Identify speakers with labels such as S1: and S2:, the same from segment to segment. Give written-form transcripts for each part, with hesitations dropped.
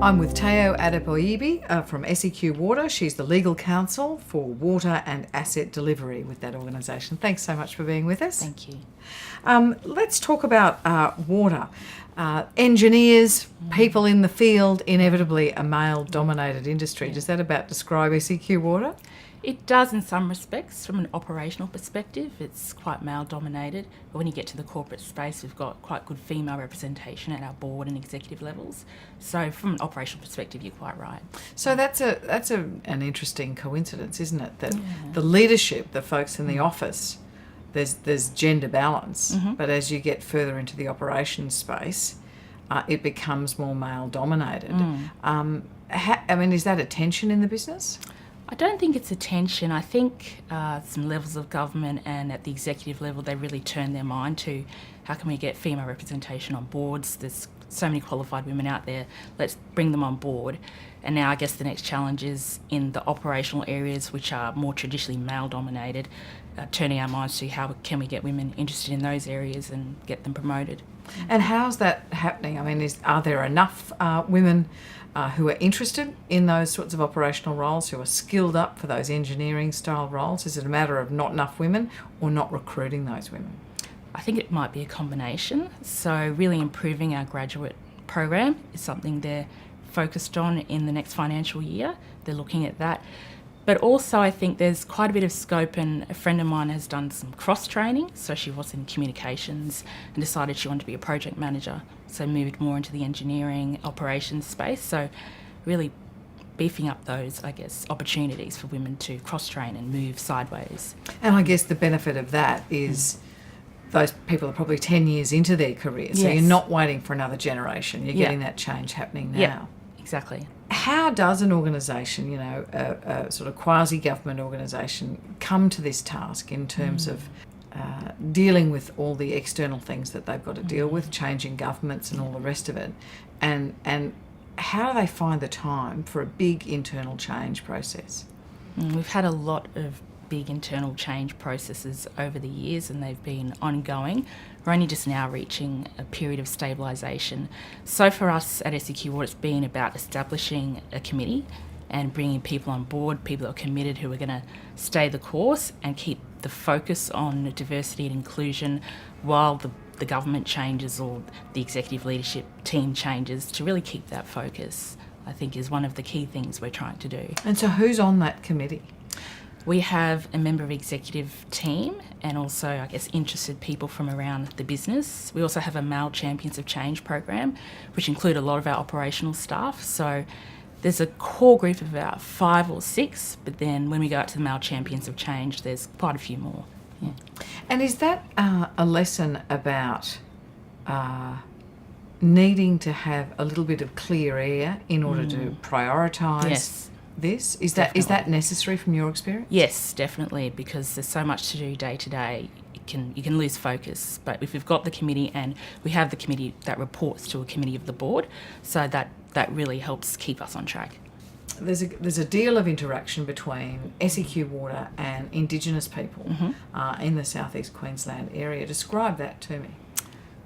S1: I'm with Teo Adepoyibi from Seqwater. She's the legal counsel for water and asset delivery with that organisation. Thanks so much for being with us.
S2: Thank you.
S1: Let's talk about water. Engineers, people in the field, inevitably a male-dominated industry. Does that about describe Seqwater?
S2: It does in some respects. From an operational perspective, it's quite male-dominated. But when you get to the corporate space, we've got quite good female representation at our board and executive levels. So from an operational perspective, you're quite right.
S1: So that's an interesting coincidence, isn't it? That the leadership, the folks in the office, there's gender balance, but as you get further into the operations space, it becomes more male-dominated. Is that a tension in the business?
S2: I don't think it's a tension. I think some levels of government and at the executive level, they really turn their mind to how can we get female representation on boards. There's so many qualified women out there. Let's bring them on board. And now I guess the next challenge is in the operational areas, which are more traditionally male-dominated, turning our minds to how can we get women interested in those areas and get them promoted.
S1: And how's that happening? Are there enough women who are interested in those sorts of operational roles, who are skilled up for those engineering style roles? Is it a matter of not enough women or not recruiting those women?
S2: I think it might be a combination. So really improving our graduate program is something they're focused on in the next financial year. They're looking at that. But also I think there's quite a bit of scope, and a friend of mine has done some cross-training. So she was in communications and decided she wanted to be a project manager. So moved more into the engineering operations space. So really beefing up those, I guess, opportunities for women to cross-train and move sideways.
S1: And I guess the benefit of that is those people are probably 10 years into their career. So you're not waiting for another generation. You're getting that change happening now.
S2: Yeah, exactly.
S1: How does an organisation, a sort of quasi-government organisation, come to this task in terms of dealing with all the external things that they've got to deal with, changing governments and all the rest of it, and how do they find the time for a big internal change process?
S2: We've had a lot of big internal change processes over the years, and they've been ongoing. We're only just now reaching a period of stabilisation. So for us at Seqwater, it's been about establishing a committee and bringing people on board, people that are committed, who are going to stay the course and keep the focus on diversity and inclusion while the government changes or the executive leadership team changes, to really keep that focus, I think, is one of the key things we're trying to do.
S1: And so who's on that committee?
S2: We have a member of executive team and also, I guess, interested people from around the business. We also have a Male Champions of Change program, which include a lot of our operational staff. So there's a core group of about 5 or 6, but then when we go out to the Male Champions of Change, there's quite a few more. Yeah.
S1: And is that a lesson about needing to have a little bit of clear air in order to prioritise this? Is that necessary from your experience?
S2: Yes, definitely, because there's so much to do day to day. You can lose focus. But if we've got the committee, and we have the committee that reports to a committee of the board, so that really helps keep us on track.
S1: There's a deal of interaction between Seqwater and Indigenous people in the southeast Queensland area. Describe that to me.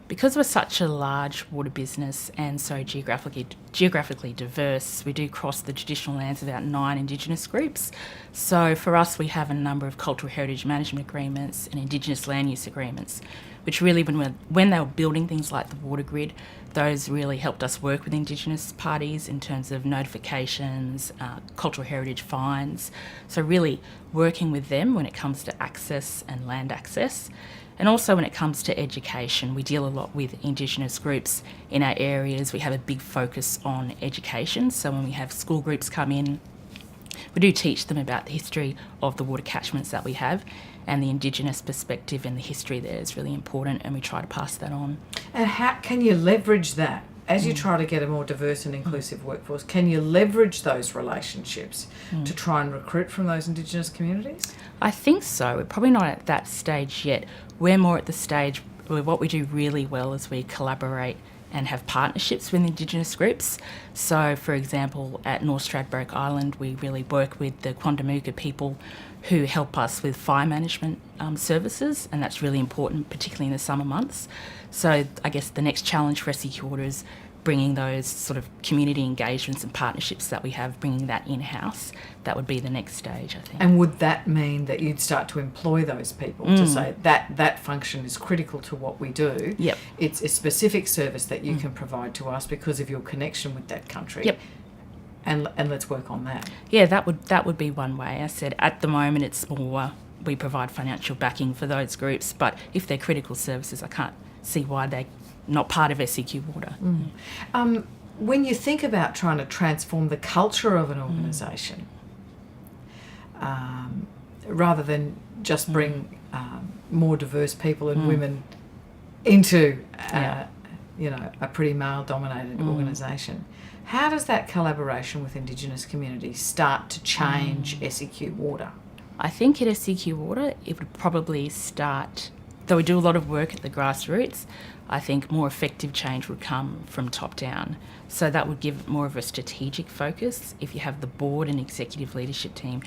S2: Because we're such a large water business and so geographically diverse, we do cross the traditional lands of about 9 Indigenous groups. So for us, we have a number of cultural heritage management agreements and Indigenous land use agreements, which really, when they were building things like the water grid, those really helped us work with Indigenous parties in terms of notifications, cultural heritage fines. So really working with them when it comes to access and land access. And also when it comes to education, we deal a lot with Indigenous groups in our areas. We have a big focus on education. So when we have school groups come in, we do teach them about the history of the water catchments that we have, and the Indigenous perspective and the history there is really important, and we try to pass that on.
S1: And how can you leverage that as you try to get a more diverse and inclusive workforce? Can you leverage those relationships to try and recruit from those Indigenous communities?
S2: I think so. We're probably not at that stage yet. We're more at the stage where what we do really well is we collaborate and have partnerships with Indigenous groups. So, for example, at North Stradbroke Island, we really work with the Quandamooka people who help us with fire management services, and that's really important, particularly in the summer months. So I guess the next challenge for Seqwater is bringing those sort of community engagements and partnerships that we have, bringing that in-house. That would be the next stage, I think.
S1: And would that mean that you'd start to employ those people to say that function is critical to what we do?
S2: Yep.
S1: It's a specific service that you can provide to us because of your connection with that country.
S2: Yep.
S1: And let's work on that.
S2: Yeah, that would be one way. I said at the moment it's more we provide financial backing for those groups, but if they're critical services, I can't see why they're not part of Seqwater.
S1: When you think about trying to transform the culture of an organisation, rather than just bring more diverse people and women into a pretty male-dominated organisation, how does that collaboration with Indigenous communities start to change Seqwater?
S2: I think at Seqwater it would probably start, though we do a lot of work at the grassroots, I think more effective change would come from top down. So that would give more of a strategic focus. If you have the board and executive leadership team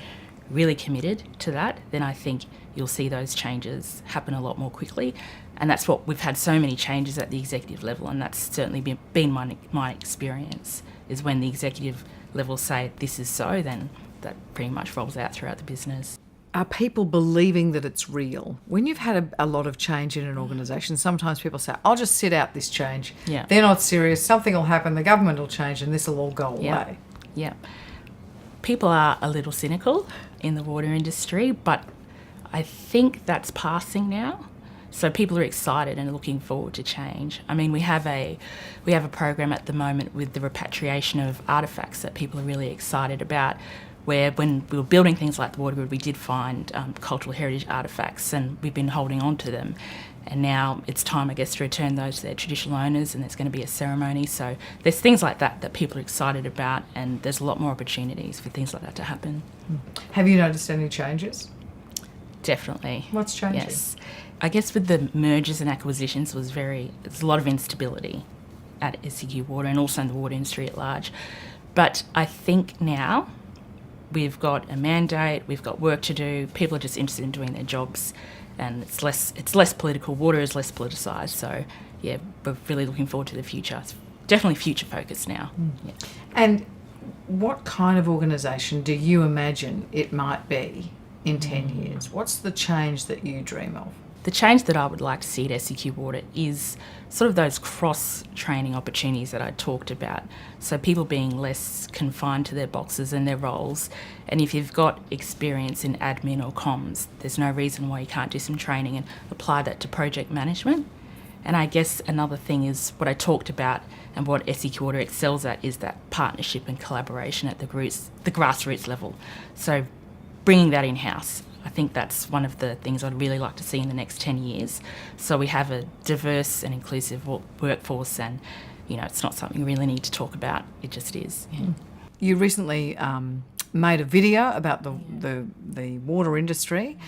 S2: really committed to that, then I think you'll see those changes happen a lot more quickly. And that's what we've had so many changes at the executive level, and that's certainly been my experience, is when the executive level say this is so, then that pretty much rolls out throughout the business.
S1: Are people believing that it's real? When you've had a lot of change in an organisation, sometimes people say, I'll just sit out this change.
S2: Yeah.
S1: They're not serious. Something will happen. The government will change and this will all go away.
S2: Yeah. People are a little cynical in the water industry, but I think that's passing now. So people are excited and looking forward to change. I mean, we have a program at the moment with the repatriation of artefacts that people are really excited about, where when we were building things like the water grid, we did find cultural heritage artefacts, and we've been holding on to them. And now it's time, I guess, to return those to their traditional owners, and there's going to be a ceremony. So there's things like that people are excited about, and there's a lot more opportunities for things like that to happen.
S1: Have you noticed any changes?
S2: Definitely.
S1: What's changing?
S2: Yes. I guess with the mergers and acquisitions, there's a lot of instability at Seqwater and also in the water industry at large. But I think now we've got a mandate, we've got work to do, people are just interested in doing their jobs, and it's less political. Water is less politicised, so yeah, we're really looking forward to the future. It's definitely future focused now. Yeah.
S1: And what kind of organisation do you imagine it might be in 10 years? What's the change that you dream of?
S2: The change that I would like to see at Seqwater is sort of those cross-training opportunities that I talked about. So people being less confined to their boxes and their roles. And if you've got experience in admin or comms, there's no reason why you can't do some training and apply that to project management. And I guess another thing is what I talked about, and what Seqwater excels at is that partnership and collaboration at the grassroots level. So bringing that in-house. I think that's one of the things I'd really like to see in the next 10 years. So we have a diverse and inclusive workforce, and, it's not something we really need to talk about. It just is. Yeah.
S1: You recently made a video about the water industry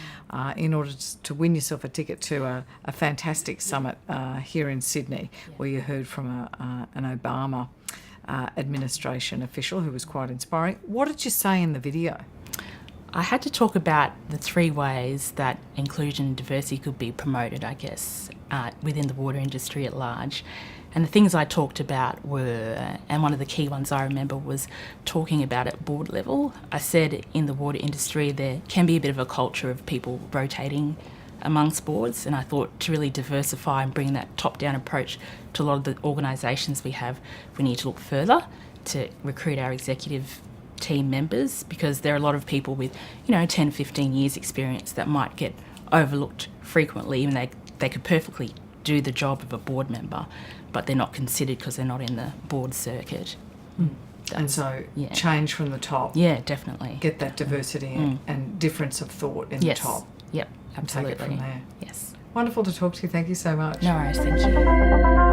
S1: in order to win yourself a ticket to a fantastic summit here in Sydney, where you heard from an Obama administration official who was quite inspiring. What did you say in the video?
S2: I had to talk about the 3 ways that inclusion and diversity could be promoted, I guess, within the water industry at large. And the things I talked about were, and one of the key ones I remember was talking about at board level. I said in the water industry there can be a bit of a culture of people rotating amongst boards, and I thought to really diversify and bring that top-down approach to a lot of the organisations we have, we need to look further to recruit our executive team members, because there are a lot of people with 10, 15 years experience that might get overlooked frequently, even they could perfectly do the job of a board member, but they're not considered because they're not in the board circuit.
S1: And so change from the top.
S2: Yeah, definitely.
S1: Get that diversity and difference of thought in the top.
S2: Yep, absolutely.
S1: Take it from there.
S2: Yes.
S1: Wonderful to talk to you. Thank you so much.
S2: No worries, thank you.